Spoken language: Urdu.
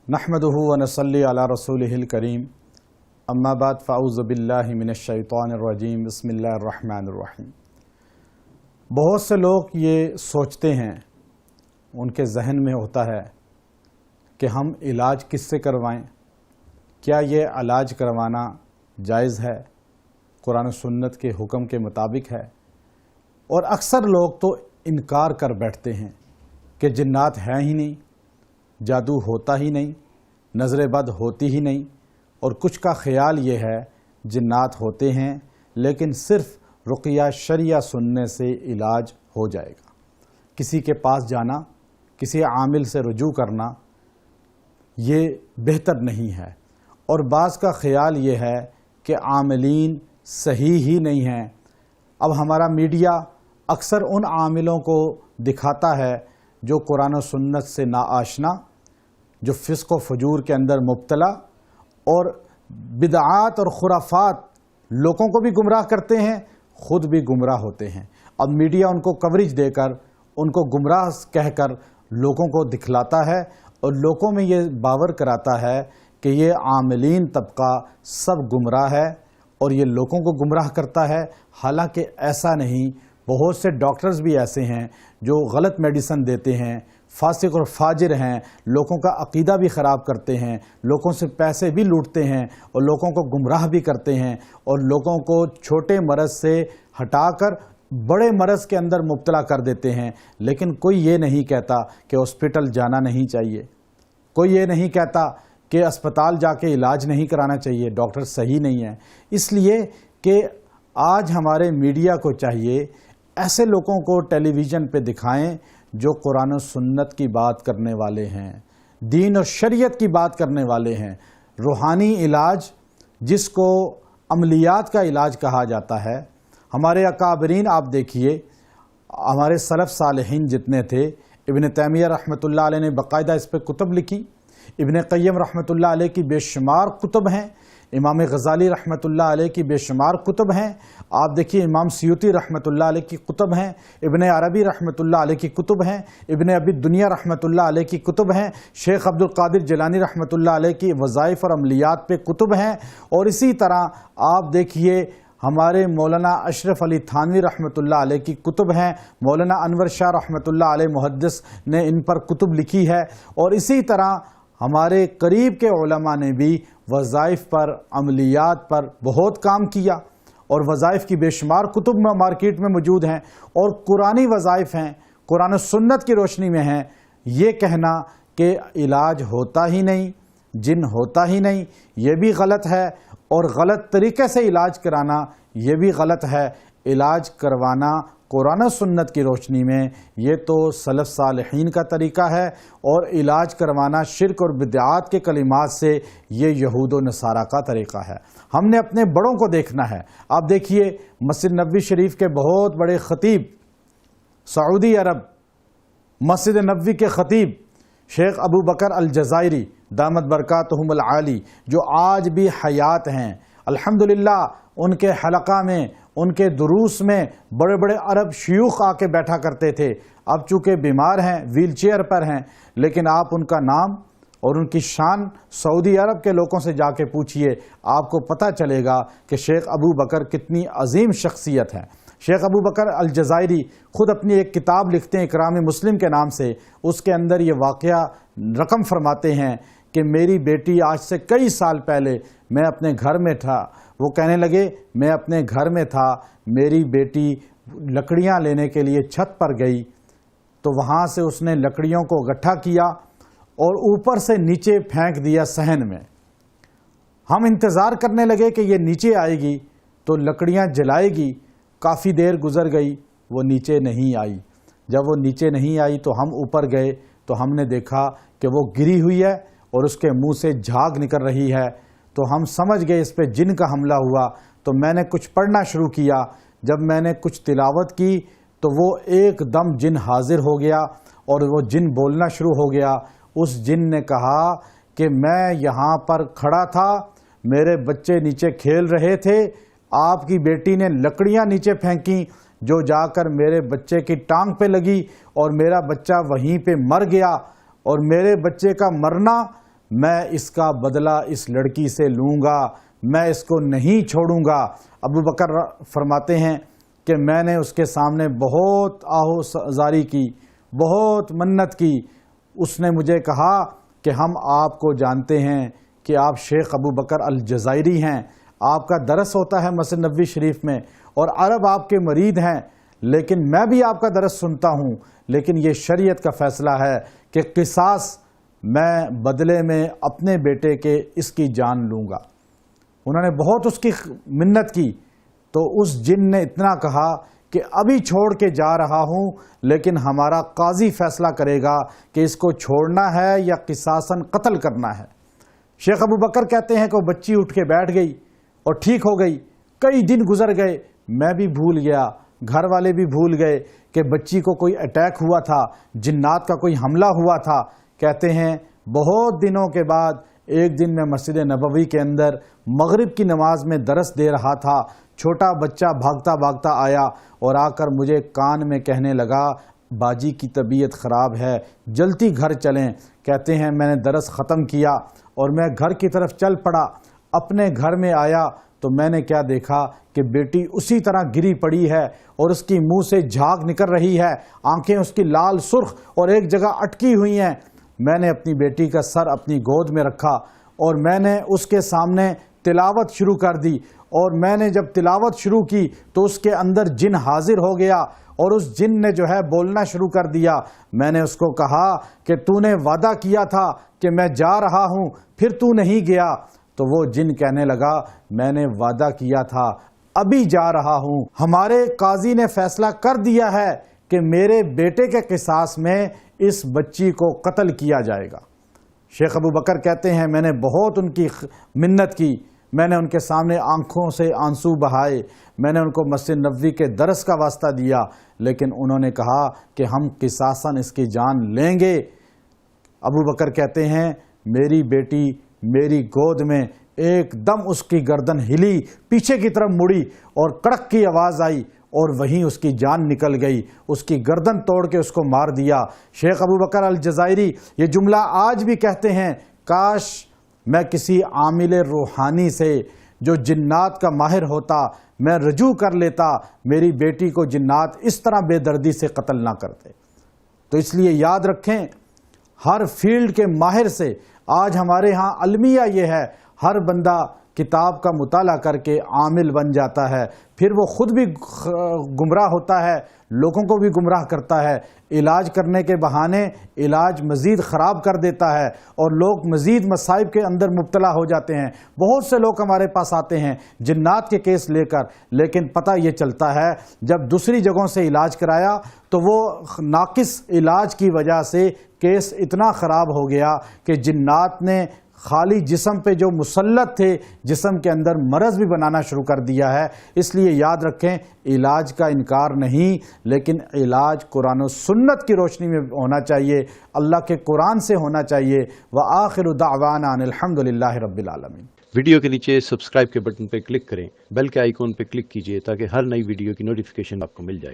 نحمدہ و نصلی علی رسولہ الکریم اما بعد فاعوذ باللہ من الشیطان الرجیم بسم اللہ الرحمن الرحیم۔ بہت سے لوگ یہ سوچتے ہیں، ان کے ذہن میں ہوتا ہے کہ ہم علاج کس سے کروائیں، کیا یہ علاج کروانا جائز ہے، قرآن و سنت کے حکم کے مطابق ہے؟ اور اکثر لوگ تو انکار کر بیٹھتے ہیں کہ جنات ہیں ہی نہیں، جادو ہوتا ہی نہیں، نظر بد ہوتی ہی نہیں، اور کچھ کا خیال یہ ہے جنات ہوتے ہیں لیکن صرف رقیہ شرعیہ سننے سے علاج ہو جائے گا۔ کسی کے پاس جانا، کسی عامل سے رجوع کرنا یہ بہتر نہیں ہے، اور بعض کا خیال یہ ہے کہ عاملین صحیح ہی نہیں ہیں۔ اب ہمارا میڈیا اکثر ان عاملوں کو دکھاتا ہے جو قرآن و سنت سے ناآشنا، جو فسق و فجور کے اندر مبتلا اور بدعات اور خرافات لوگوں کو بھی گمراہ کرتے ہیں، خود بھی گمراہ ہوتے ہیں۔ اب میڈیا ان کو کوریج دے کر، ان کو گمراہ کہہ کر لوگوں کو دکھلاتا ہے اور لوگوں میں یہ باور کراتا ہے کہ یہ عاملین طبقہ سب گمراہ ہے اور یہ لوگوں کو گمراہ کرتا ہے، حالانکہ ایسا نہیں۔ بہت سے ڈاکٹرز بھی ایسے ہیں جو غلط میڈیسن دیتے ہیں، فاسق اور فاجر ہیں، لوگوں کا عقیدہ بھی خراب کرتے ہیں، لوگوں سے پیسے بھی لوٹتے ہیں اور لوگوں کو گمراہ بھی کرتے ہیں، اور لوگوں کو چھوٹے مرض سے ہٹا کر بڑے مرض کے اندر مبتلا کر دیتے ہیں۔ لیکن کوئی یہ نہیں کہتا کہ ہاسپٹل جانا نہیں چاہیے، کوئی یہ نہیں کہتا کہ اسپتال جا کے علاج نہیں کرانا چاہیے، ڈاکٹر صحیح نہیں ہے۔ اس لیے کہ آج ہمارے میڈیا کو چاہیے ایسے لوگوں کو ٹیلی ویژن پہ دکھائیں جو قرآن و سنت کی بات کرنے والے ہیں، دین اور شریعت کی بات کرنے والے ہیں۔ روحانی علاج جس کو عملیات کا علاج کہا جاتا ہے، ہمارے اکابرین آپ دیکھیے، ہمارے سلف صالحین جتنے تھے، ابن تیمیہ رحمۃ اللہ علیہ نے باقاعدہ اس پہ کتب لکھی، ابن قیم رحمۃ اللہ علیہ کی بے شمار کتب ہیں، امام غزالی رحمۃ اللہ علیہ کی بے شمار کتب ہیں، آپ دیکھیے امام سیوطی رحمۃ اللہ علیہ کی کتب ہیں، ابن عربی رحمۃ اللہ علیہ کی کتب ہیں، ابن ابی دنیا رحمۃ اللہ علیہ کی کتب ہیں، شیخ عبد القادر جیلانی رحمۃ اللہ علیہ کی وظائف اور عملیات پہ کتب ہیں، اور اسی طرح آپ دیکھیے ہمارے مولانا اشرف علی تھانوی رحمۃ اللہ علیہ کی کتب ہیں، مولانا انور شاہ رحمۃ اللہ علیہ محدث نے ان پر کتب لکھی ہے، اور اسی طرح ہمارے قریب کے علماء نے بھی وظائف پر، عملیات پر بہت کام کیا، اور وظائف کی بے شمار کتب مارکیٹ میں موجود ہیں، اور قرآنی وظائف ہیں، قرآن و سنت کی روشنی میں ہیں۔ یہ کہنا کہ علاج ہوتا ہی نہیں، جن ہوتا ہی نہیں، یہ بھی غلط ہے، اور غلط طریقے سے علاج کرانا یہ بھی غلط ہے۔ علاج کروانا قرآن و سنت کی روشنی میں یہ تو سلف صالحین کا طریقہ ہے، اور علاج کروانا شرک اور بدعات کے کلمات سے یہ یہود و نصارہ کا طریقہ ہے۔ ہم نے اپنے بڑوں کو دیکھنا ہے۔ آپ دیکھیے مسجد نبوی شریف کے بہت بڑے خطیب، سعودی عرب مسجد نبوی کے خطیب شیخ ابو بکر الجزائری دامت برکاتہم العالی، جو آج بھی حیات ہیں، الحمدللہ ان کے حلقہ میں، ان کے دروس میں بڑے بڑے عرب شیوخ آ کے بیٹھا کرتے تھے۔ اب چونکہ بیمار ہیں، ویل چیئر پر ہیں، لیکن آپ ان کا نام اور ان کی شان سعودی عرب کے لوگوں سے جا کے پوچھئے، آپ کو پتہ چلے گا کہ شیخ ابو بکر کتنی عظیم شخصیت ہے۔ شیخ ابو بکر الجزائری خود اپنی ایک کتاب لکھتے ہیں اکرام مسلم کے نام سے، اس کے اندر یہ واقعہ رقم فرماتے ہیں کہ میری بیٹی آج سے کئی سال پہلے میں اپنے گھر میں تھا، وہ کہنے لگے میں اپنے گھر میں تھا، میری بیٹی لکڑیاں لینے کے لیے چھت پر گئی، تو وہاں سے اس نے لکڑیوں کو اکٹھا کیا اور اوپر سے نیچے پھینک دیا صحن میں۔ ہم انتظار کرنے لگے کہ یہ نیچے آئے گی تو لکڑیاں جلائے گی، کافی دیر گزر گئی، وہ نیچے نہیں آئی۔ جب وہ نیچے نہیں آئی تو ہم اوپر گئے تو ہم نے دیکھا کہ وہ گری ہوئی ہے اور اس کے منہ سے جھاگ نکل رہی ہے، تو ہم سمجھ گئے اس پہ جن کا حملہ ہوا۔ تو میں نے کچھ پڑھنا شروع کیا، جب میں نے کچھ تلاوت کی تو وہ ایک دم جن حاضر ہو گیا اور وہ جن بولنا شروع ہو گیا۔ اس جن نے کہا کہ میں یہاں پر کھڑا تھا، میرے بچے نیچے کھیل رہے تھے، آپ کی بیٹی نے لکڑیاں نیچے پھینکی جو جا کر میرے بچے کی ٹانگ پہ لگی اور میرا بچہ وہیں پہ مر گیا، اور میرے بچے کا مرنا میں اس کا بدلہ اس لڑکی سے لوں گا، میں اس کو نہیں چھوڑوں گا۔ ابو بکر فرماتے ہیں کہ میں نے اس کے سامنے بہت آہوزاری کی، بہت منت کی۔ اس نے مجھے کہا کہ ہم آپ کو جانتے ہیں کہ آپ شیخ ابو بکر الجزائری ہیں، آپ کا درس ہوتا ہے مسجد نبوی شریف میں اور عرب آپ کے مرید ہیں، لیکن میں بھی آپ کا درس سنتا ہوں، لیکن یہ شریعت کا فیصلہ ہے کہ قصاص میں بدلے میں اپنے بیٹے کے اس کی جان لوں گا۔ انہوں نے بہت اس کی منت کی تو اس جن نے اتنا کہا کہ ابھی چھوڑ کے جا رہا ہوں، لیکن ہمارا قاضی فیصلہ کرے گا کہ اس کو چھوڑنا ہے یا قصاصاً قتل کرنا ہے۔ شیخ ابو بکر کہتے ہیں کہ وہ بچی اٹھ کے بیٹھ گئی اور ٹھیک ہو گئی۔ کئی دن گزر گئے، میں بھی بھول گیا، گھر والے بھی بھول گئے کہ بچی کو کوئی اٹیک ہوا تھا، جنات کا کوئی حملہ ہوا تھا۔ کہتے ہیں بہت دنوں کے بعد ایک دن میں مسجد نبوی کے اندر مغرب کی نماز میں درس دے رہا تھا، چھوٹا بچہ بھاگتا بھاگتا آیا اور آ کر مجھے کان میں کہنے لگا باجی کی طبیعت خراب ہے، جلدی گھر چلیں۔ کہتے ہیں میں نے درس ختم کیا اور میں گھر کی طرف چل پڑا۔ اپنے گھر میں آیا تو میں نے کیا دیکھا کہ بیٹی اسی طرح گری پڑی ہے اور اس کی منہ سے جھاگ نکل رہی ہے، آنکھیں اس کی لال سرخ اور ایک جگہ اٹکی ہوئی ہیں۔ میں نے اپنی بیٹی کا سر اپنی گود میں رکھا اور میں نے اس کے سامنے تلاوت شروع کر دی، اور میں نے جب تلاوت شروع کی تو اس کے اندر جن حاضر ہو گیا اور اس جن نے جو ہے بولنا شروع کر دیا۔ میں نے اس کو کہا کہ تو نے وعدہ کیا تھا کہ میں جا رہا ہوں، پھر تو نہیں گیا۔ تو وہ جن کہنے لگا میں نے وعدہ کیا تھا، ابھی جا رہا ہوں۔ ہمارے قاضی نے فیصلہ کر دیا ہے کہ میرے بیٹے کے قصاص میں اس بچی کو قتل کیا جائے گا۔ شیخ ابو بکر کہتے ہیں میں نے بہت ان کی منت کی، میں نے ان کے سامنے آنکھوں سے آنسو بہائے، میں نے ان کو مسجد نبوی کے درس کا واسطہ دیا، لیکن انہوں نے کہا کہ ہم قصاصاً اس کی جان لیں گے۔ ابو بکر کہتے ہیں میری بیٹی میری گود میں ایک دم اس کی گردن ہلی، پیچھے کی طرف مڑی اور کڑک کی آواز آئی اور وہیں اس کی جان نکل گئی، اس کی گردن توڑ کے اس کو مار دیا۔ شیخ ابو بکر الجزائری یہ جملہ آج بھی کہتے ہیں کاش میں کسی عامل روحانی سے جو جنات کا ماہر ہوتا میں رجوع کر لیتا، میری بیٹی کو جنات اس طرح بے دردی سے قتل نہ کرتے۔ تو اس لیے یاد رکھیں ہر فیلڈ کے ماہر سے، آج ہمارے ہاں المیہ یہ ہے ہر بندہ کتاب کا مطالعہ کر کے عامل بن جاتا ہے، پھر وہ خود بھی گمراہ ہوتا ہے، لوگوں کو بھی گمراہ کرتا ہے، علاج کرنے کے بہانے علاج مزید خراب کر دیتا ہے اور لوگ مزید مصائب کے اندر مبتلا ہو جاتے ہیں۔ بہت سے لوگ ہمارے پاس آتے ہیں جنات کے کیس لے کر، لیکن پتہ یہ چلتا ہے جب دوسری جگہوں سے علاج کرایا تو وہ ناقص علاج کی وجہ سے کیس اتنا خراب ہو گیا کہ جنات نے خالی جسم پہ جو مسلط تھے جسم کے اندر مرض بھی بنانا شروع کر دیا ہے۔ اس لیے یاد رکھیں علاج کا انکار نہیں، لیکن علاج قرآن و سنت کی روشنی میں ہونا چاہیے، اللہ کے قرآن سے ہونا چاہیے۔ وآخر دعوانا ان الحمدللہ رب العالمین۔ ویڈیو کے نیچے سبسکرائب کے بٹن پہ کلک کریں، بیل کے آئیکن پہ کلک کیجئے تاکہ ہر نئی ویڈیو کی نوٹیفیکیشن آپ کو مل جائے۔